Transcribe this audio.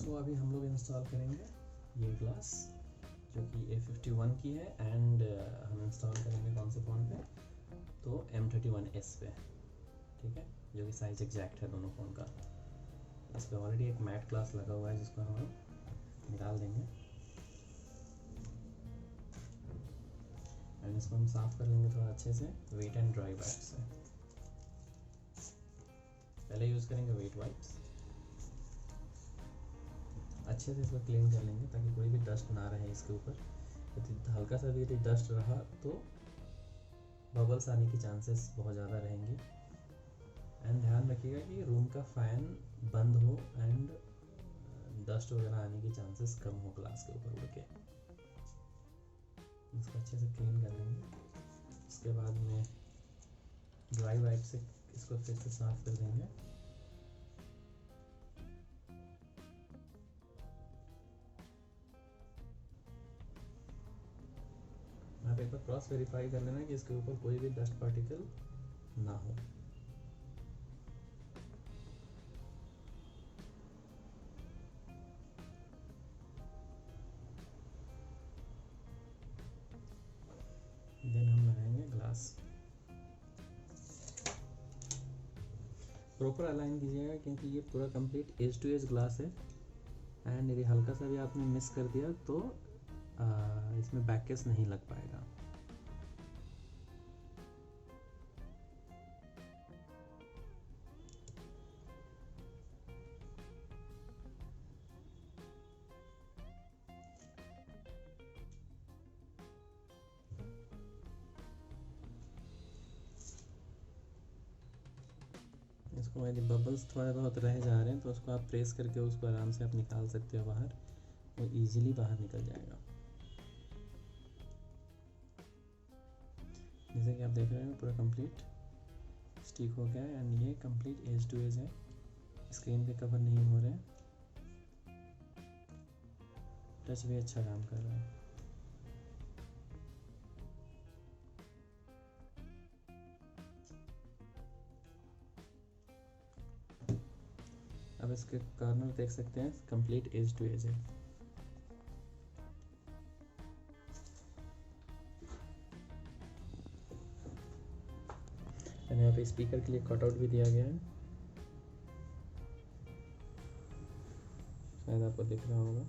इसको अभी हम लोग इंस्टॉल करेंगे, ये ग्लास जो कि A51 की है, एंड हम इंस्टॉल करेंगे कौन से फ़ोन पे, तो M31s पे, ठीक है, जो कि साइज एग्जैक्ट है दोनों फ़ोन का। इस पर ऑलरेडी एक मैट ग्लास लगा हुआ है जिसको हम निकाल देंगे, एंड इसको हम साफ़ कर लेंगे थोड़ा अच्छे से वेट एंड ड्राई वाइप से। पहले यूज़ करेंगे वेट वाइप्स, अच्छे से इसको क्लीन कर लेंगे ताकि कोई भी डस्ट ना रहे इसके ऊपर। यदि हल्का सा भी यदि डस्ट रहा तो बबल्स आने की चांसेस बहुत ज़्यादा रहेंगी। एंड ध्यान रखिएगा कि रूम का फ़ैन बंद हो एंड डस्ट वगैरह आने की चांसेस कम हो ग्लास के ऊपर उड़ के। इसको अच्छे से क्लीन कर लेंगे। इसके बाद में ड्राई वाइप से इसको फिर से साफ़ कर देंगे। आप एक बार क्रॉस वेरीफाई कर लेना कि इसके ऊपर कोई भी डस्ट पार्टिकल ना हो। देन हम लगाएंगे ग्लास। प्रॉपर अलाइन कीजिएगा क्योंकि ये पूरा complete edge to edge glass है, एंड यदि हल्का सा भी आपने मिस कर दिया तो इसमें बैककेस नहीं लग पाएगा। इसको यदि बबल्स थोड़े बहुत रह जा रहे हैं तो उसको आप प्रेस करके उसको आराम से आप निकाल सकते हो बाहर, वो इजीली बाहर निकल जाएगा। जैसे कि आप देख रहे हैं पूरा कंप्लीट स्टिक हो गया है, एंड ये कंप्लीट एज टू एज है, स्क्रीन पे कवर नहीं हो रहे हैं, टच भी अच्छा काम कर रहा है। अब इसके कॉर्नर देख सकते हैं कंप्लीट एज टू एज है। एंड यहाँ पे स्पीकर के लिए कटआउट भी दिया गया है, शायद आपको दिख रहा होगा।